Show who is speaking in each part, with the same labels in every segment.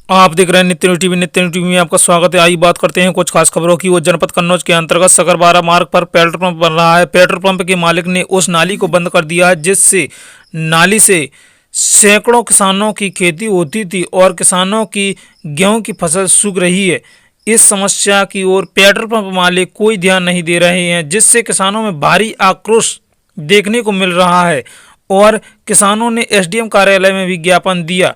Speaker 1: आप देख रहे हैं नित्य न्यूज़ टीवी। नित्य न्यूज़ टीवी में आपका स्वागत है। आइए बात करते हैं कुछ खास खबरों की। वो जनपद कन्नौज के अंतर्गत सकरबारा मार्ग पर पेट्रोल पंप बन रहा है। पेट्रोल पंप के मालिक ने उस नाली को बंद कर दिया है, जिससे नाली से सैकड़ों किसानों की खेती होती थी और किसानों की गेहूं की फसल सूख रही है। इस समस्या की ओर पेट्रोल पंप मालिक कोई ध्यान नहीं दे रहे हैं, जिससे किसानों में भारी आक्रोश देखने को मिल रहा है और किसानों ने एसडीएम कार्यालय में भी ज्ञापन दिया।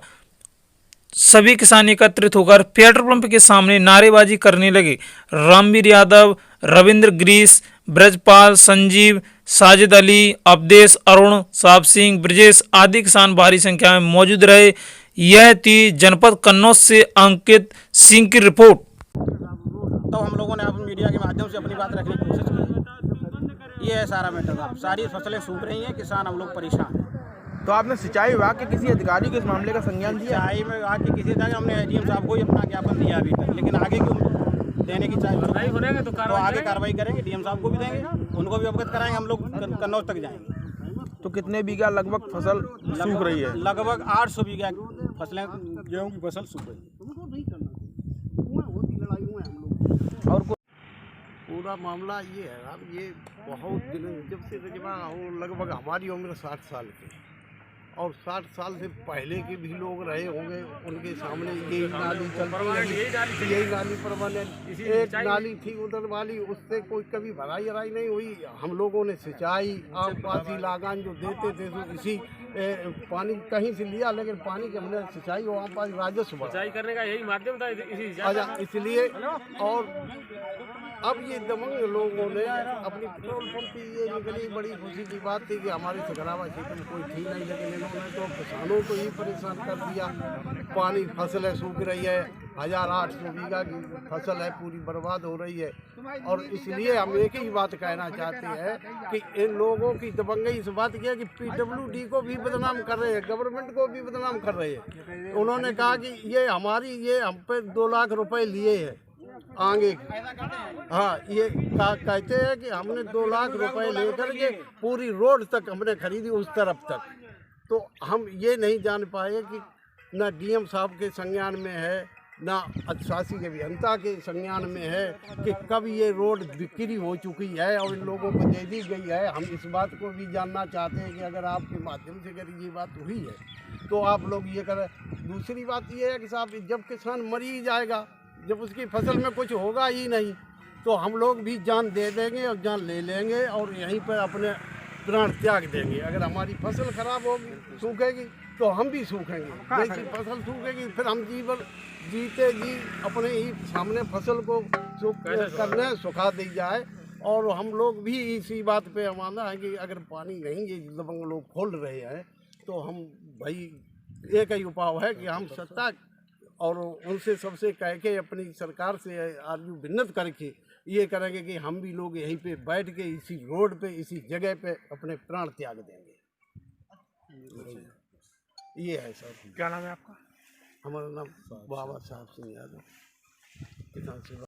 Speaker 1: सभी किसान एकत्रित होकर पेट्रोल पंप के सामने नारेबाजी करने लगे। रामवीर यादव, रविंद्र ग्रीस, ब्रजपाल, संजीव, साजिद अली, अवधेश, अरुण, साहब सिंह, ब्रजेश आदि किसान भारी संख्या में मौजूद रहे। यह थी जनपद कन्नौज से अंकित सिंह की रिपोर्ट।
Speaker 2: तो हम लोगों ने अब मीडिया के माध्यम से अपनी बात रखने की कोशिश की। ये है सारा मैटर। अब सारी फसलें सूख रही हैं, किसान हम लोग परेशान हैं।
Speaker 3: तो आपने सिंचाई विभाग के किसी अधिकारी को इस मामले का संज्ञान दिया?
Speaker 2: सिंचाई में आके किसी तरह हमने एसडीएम साहब को ही अपना ज्ञापन दिया अभी तक, लेकिन आगे क्यों देने की चाहिए तो आगे कार्रवाई करेंगे। डीएम साहब को भी देंगे, उनको भी अवगत कराएंगे। हम लोग कन्नौज तक जाएंगे।
Speaker 3: तो कितने बीघा लगभग फसल सूख रही है?
Speaker 2: लगभग 800 बीघा फसलें, गेहूँ की फसल सूख रही है।
Speaker 3: और
Speaker 4: पूरा मामला ये है ना, ये बहुत दिनों जब से रजवा हो, लगभग हमारी उम्र 60 साल की और 60 साल से पहले के भी लोग रहे होंगे, उनके सामने यही नाली चलती रही, यही नाली परमानेंट। एक नाली थी उधर वाली, उससे कोई कभी भराई वराई नहीं हुई। हम लोगों ने सिंचाई आम पासी लागान जो देते थे तो इसी पानी कहीं से लिया, लेकिन पानी के हमने सिंचाई और आम पास राजस्व सिंचाई करने का यही माध्यम था इसलिए। और अब ये दबंग लोगों ने अपनी पेट्रोल पंप की ये निकली, बड़ी खुशी की बात थी कि हमारे सकरावा क्षेत्र में कोई थी नहीं, लेकिन इन्होंने तो किसानों को ही परेशान कर दिया। पानी फसलें सूख रही है, 1800 बीघा की फसल है, पूरी बर्बाद हो रही है। और इसलिए हम एक ही बात कहना चाहते हैं कि इन लोगों की दबंगई इस बात की है कि पीडब्ल्यूडी को भी बदनाम कर रहे हैं, गवर्नमेंट को भी बदनाम कर रहे हैं। उन्होंने कहा कि ये हम पे 2 लाख रुपए लिए हैं आगे। हाँ, ये कहते हैं कि हमने 2 लाख रुपए लेकर के पूरी रोड तक हमने खरीदी उस तरफ तक। तो हम ये नहीं जान पाए कि ना डीएम साहब के संज्ञान में है, ना अधिशासी अभियंता के संज्ञान में है कि कब ये रोड बिक्री हो चुकी है और इन लोगों को दे दी गई है। हम इस बात को भी जानना चाहते हैं कि अगर आपके माध्यम से अगर ये बात हुई है तो आप लोग ये करें। दूसरी बात ये है कि साहब, जब किसान मर ही जाएगा, जब उसकी फसल में कुछ होगा ही नहीं, तो हम लोग भी जान दे देंगे और जान ले लेंगे और यहीं पर अपने प्राण त्याग देंगे। अगर हमारी फसल खराब होगी, सूखेगी, तो हम भी सूखेंगे। जैसी फसल सूखेगी फिर हम जीते जी अपने ही सामने फसल को करने सुखा दी जाए। और हम लोग भी इसी बात पे माना है कि अगर पानी नहीं ये दबंग लोग खोल रहे हैं तो हम भाई एक ही उपाय है कि हम सत्ता और उनसे सबसे कह के अपनी सरकार से आरजू विन्नत करके ये करेंगे कि हम भी लोग यहीं पे बैठ के इसी रोड पे इसी जगह पे अपने प्राण त्याग देंगे। ये है सर।
Speaker 3: क्या नाम है आपका?
Speaker 4: हमारा नाम बाबा साहब सिंह यादव, किसान सेवा।